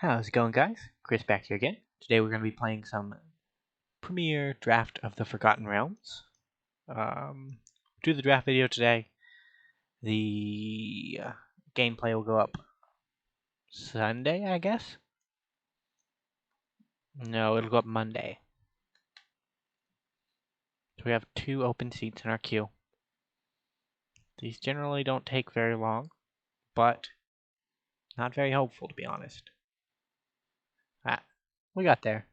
How's it going, guys? Chris back here again. Today we're going to be playing some Premier Draft of the Forgotten Realms. Do the draft video today. The gameplay will go up Sunday, I guess? No, it'll go up Monday. So we have 2 open seats in our queue. These generally don't take very long, but not very hopeful, to be honest. We got there.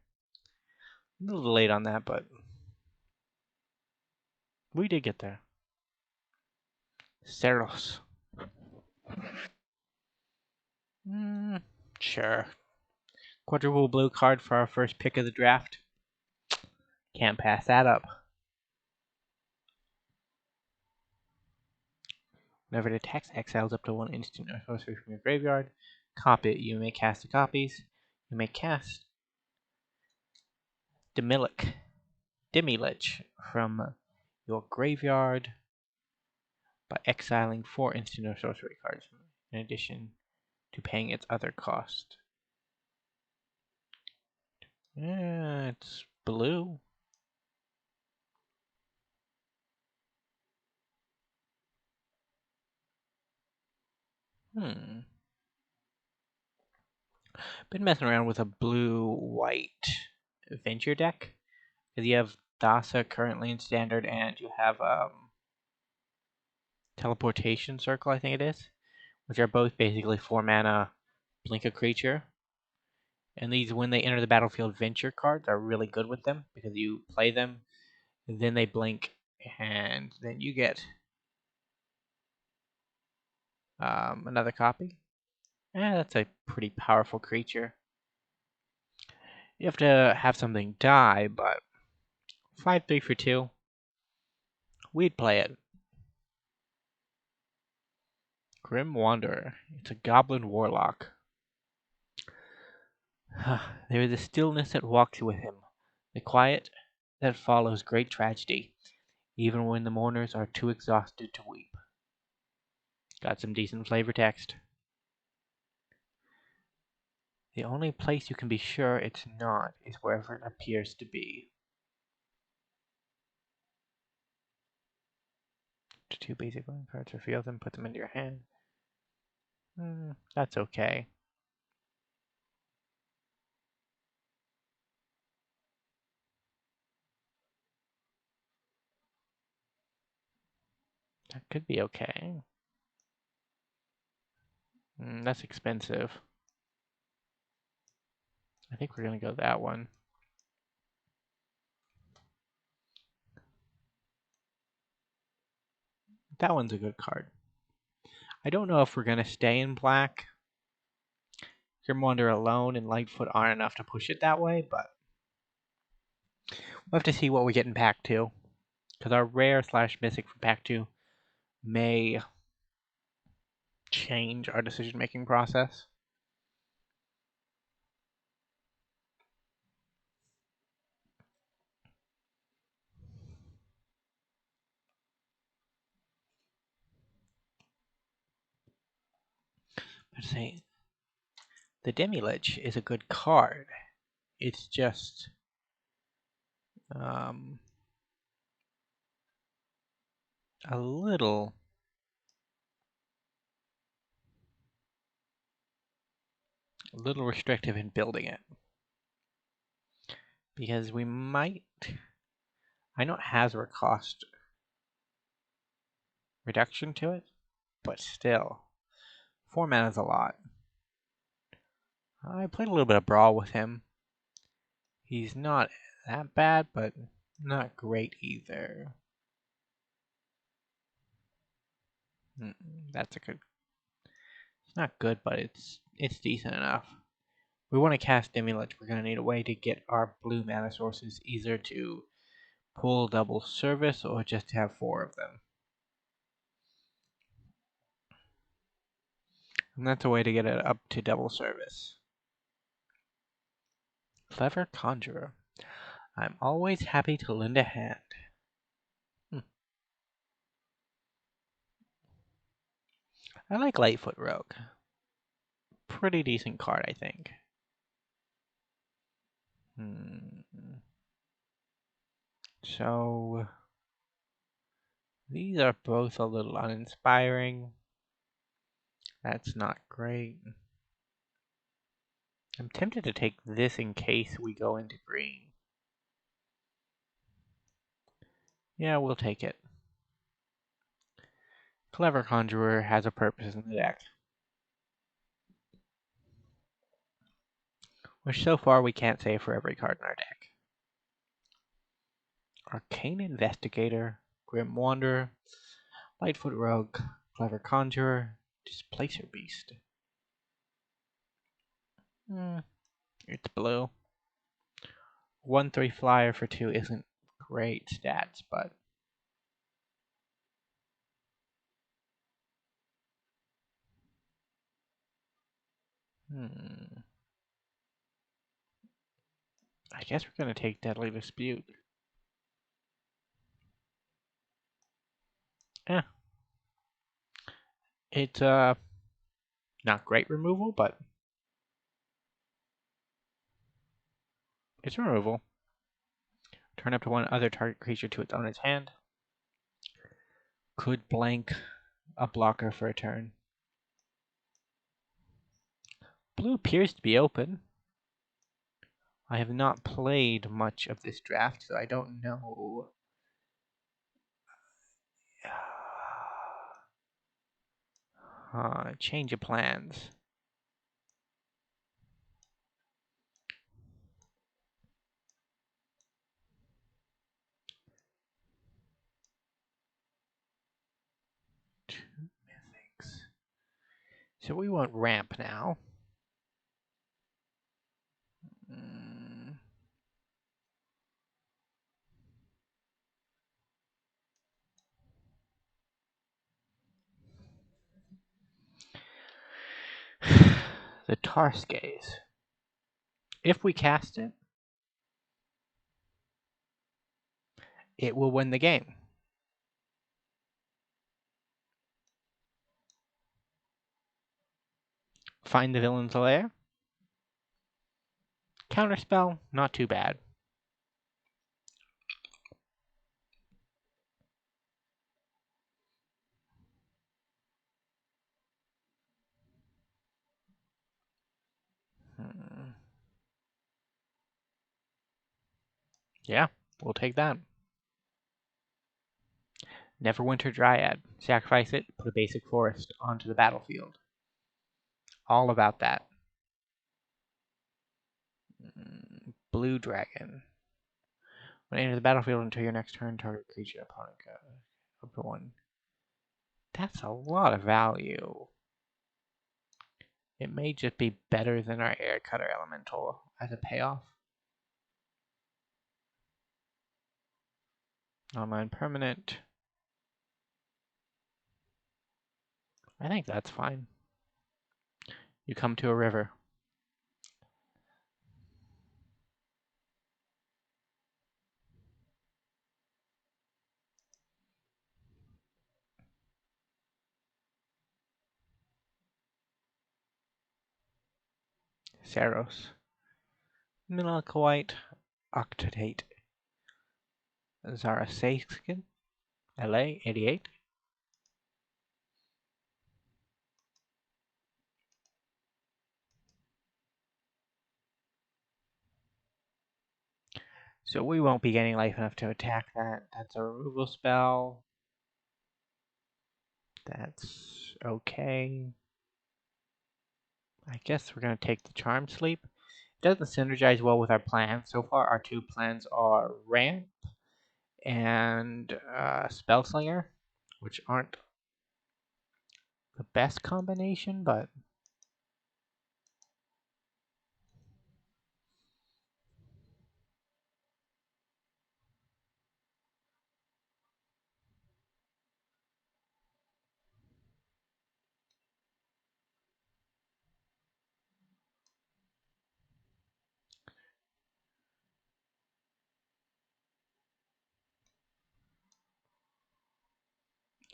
A little late on that, but we did get there. Ceros. Sure. Quadruple blue card for our first pick of the draft. Can't pass that up. Whenever it attacks, exiles up to 1 instant or sorcery from your graveyard. Copy it. You may cast the copies. You may cast Demilich from your graveyard by exiling 4 instant or sorcery cards, in addition to paying its other cost. It's blue. Been messing around with a blue-white venture deck. Because you have Dasa currently in standard, and you have Teleportation Circle, I think it is, which are both basically 4 mana blink a creature. And these, when they enter the battlefield, venture cards are really good with them because you play them, then they blink, and then you get another copy. That's a pretty powerful creature. You have to have something die, but 5/3 for 2. We'd play it. Grim Wanderer. It's a goblin warlock. There is a stillness that walks with him, the quiet that follows great tragedy, even when the mourners are too exhausted to weep. Got some decent flavor text. The only place you can be sure it's not is wherever it appears to be. 2 basic land cards, reveal them, put them into your hand. That's okay. That could be okay. That's expensive. I think we're going to go that one. That one's a good card. I don't know if we're going to stay in black. Grimwander alone and Lightfoot aren't enough to push it that way, but we'll have to see what we get in Pack 2. Because our rare / mythic from Pack 2 may change our decision-making process. But say, the Demilich is a good card. It's just a little restrictive in building it. Because we might... I know it has a cost reduction to it, but still, 4 mana is a lot. I played a little bit of Brawl with him. He's not that bad, but not great either. That's a good... It's not good, but it's decent enough. We want to cast Demilich. We're going to need a way to get our blue mana sources either to pull double service or just to have 4 of them. And that's a way to get it up to double service. Clever Conjurer. I'm always happy to lend a hand. I like Lightfoot Rogue. Pretty decent card, I think. So these are both a little uninspiring. That's not great. I'm tempted to take this in case we go into green. Yeah, we'll take it. Clever Conjurer has a purpose in the deck, which so far we can't say for every card in our deck. Arcane Investigator, Grim Wanderer, Lightfoot Rogue, Clever Conjurer, Displacer Beast. It's blue. 1/3 flyer for 2 isn't great stats, but I guess we're gonna take Deadly Dispute. Yeah. It's not great removal, but it's removal. Turn up to one other target creature to its owner's hand. Could blank a blocker for a turn. Blue appears to be open. I have not played much of this draft, so I don't know. Change of plans. Two mythics. So we want ramp now. The Tarskays. If we cast it, it will win the game. Find the villain's lair. Counterspell, not too bad. Yeah, we'll take that. Neverwinter Dryad. Sacrifice it, put a basic forest onto the battlefield. All about that. Blue Dragon. When it enters the battlefield until your next turn, target creature opponent up to 1. That's a lot of value. It may just be better than our Air Cutter Elemental as a payoff. Online permanent. I think that's fine. You come to a river. Saros. Milakawite. Octatate. Zarasaskin. LA 88. So we won't be getting life enough to attack that. That's a removal spell. That's okay. I guess we're going to take the Charm Sleep. It doesn't synergize well with our plans. So far, our two plans are Ramp and Spellslinger, which aren't the best combination, but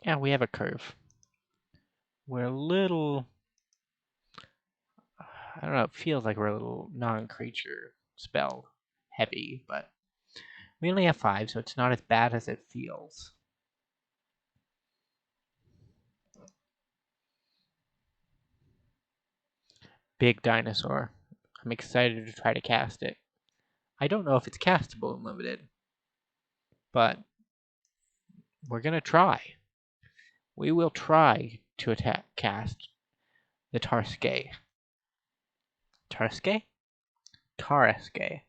yeah, we have a curve. We're a little, I don't know, it feels like we're a little non-creature spell. heavy, but we only have 5, so it's not as bad as it feels. Big dinosaur. I'm excited to try to cast it. I don't know if it's castable in limited, but we're gonna try. We will try to cast the Tarske. Tarske? Tarske.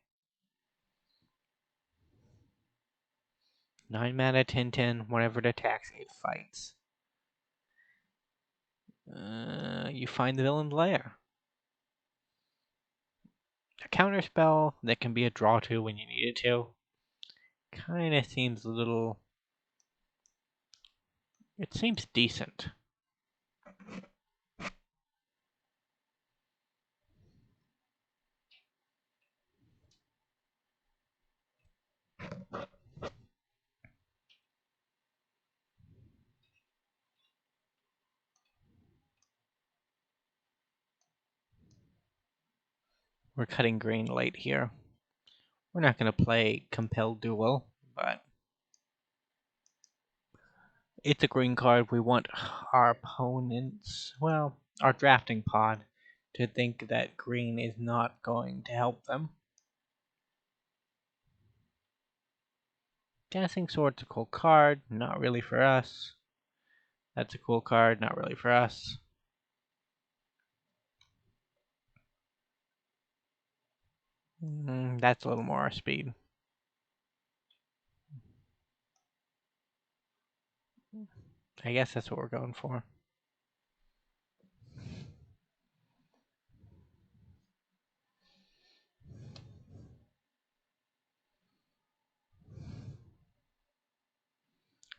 9 mana, 10/10, whenever it attacks, it fights. You find the villain's lair. A counter spell that can be a draw to when you need it to. Kinda seems a little... It seems decent. We're cutting green late here. We're not going to play Compelled Duel, but it's a green card. We want our opponents, well, our drafting pod, to think that green is not going to help them. Dancing Sword's a cool card, not really for us. That's a cool card, not really for us. That's a little more our speed. I guess that's what we're going for.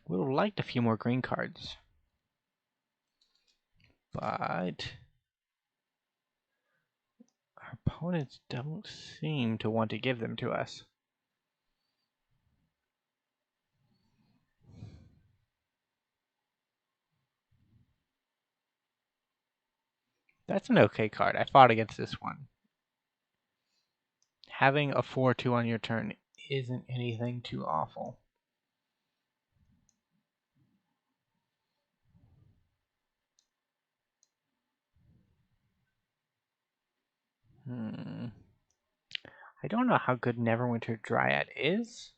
We would have liked a few more green cards. But our opponents don't seem to want to give them to us. That's an okay card. I fought against this one. Having a 4/2 on your turn isn't anything too awful. I don't know how good Neverwinter Dryad is.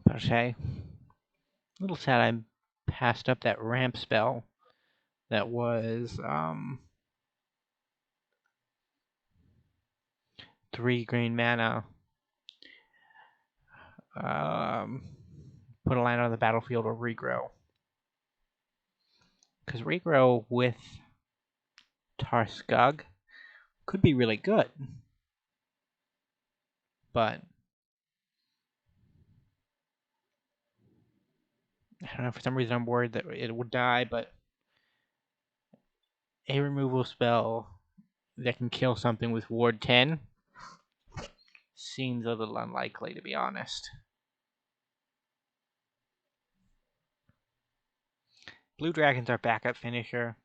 But hey, a little sad I passed up that ramp spell that was 3 green mana. Put a land on the battlefield or regrow. Because regrow with Tarskug could be really good. But I don't know, for some reason I'm worried that it would die, but a removal spell that can kill something with Ward 10 seems a little unlikely, to be honest. Blue Dragon's our backup finisher.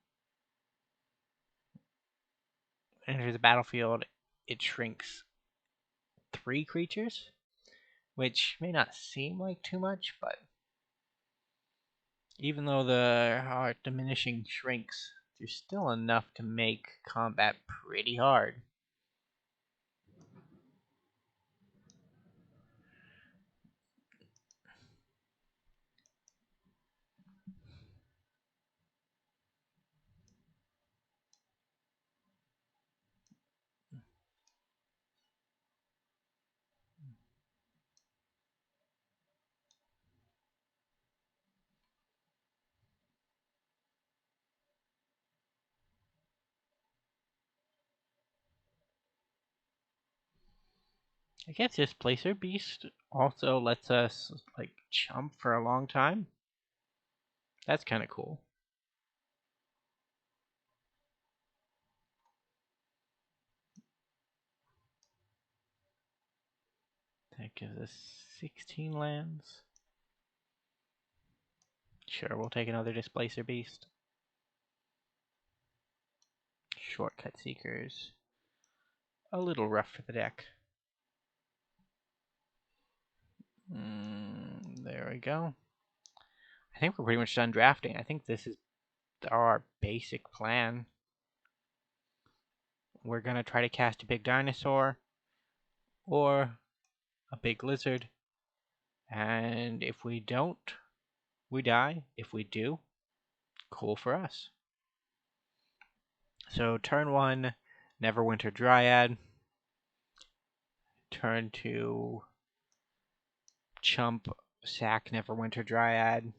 Enters the battlefield, it shrinks 3 creatures, which may not seem like too much, but even though the diminishing shrinks, there's still enough to make combat pretty hard. I guess Displacer Beast also lets us like jump for a long time. That's kind of cool. That gives us 16 lands. Sure, we'll take another Displacer Beast. Shortcut Seekers. A little rough for the deck. There we go. I think we're pretty much done drafting. I think this is our basic plan. We're going to try to cast a big dinosaur or a big lizard. And if we don't, we die. If we do, cool for us. So turn 1, Neverwinter Dryad. Turn 2, Chump, sack Neverwinter Dryad.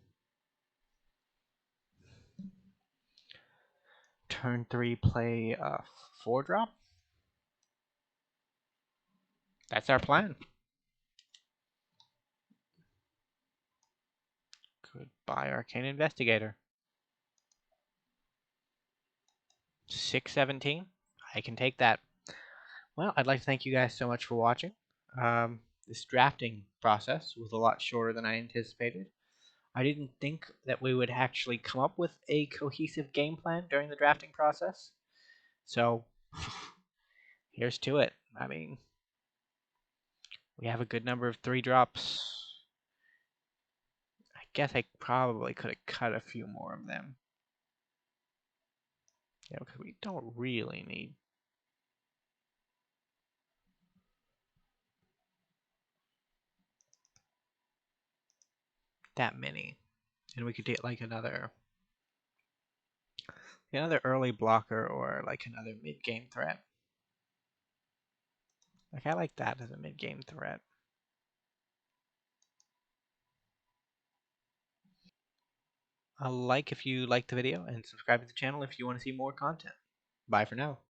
Turn 3, play a 4-drop. That's our plan. Goodbye, Arcane Investigator. 617. I can take that. Well, I'd like to thank you guys so much for watching. This drafting process was a lot shorter than I anticipated. I didn't think that we would actually come up with a cohesive game plan during the drafting process. So, here's to it. I mean, we have a good number of 3-drops. I guess I probably could have cut a few more of them. Yeah, because we don't really need that many. And we could get like another early blocker or like another mid-game threat. Like I like that as a mid-game threat. A like if you liked the video and subscribe to the channel if you want to see more content. Bye for now.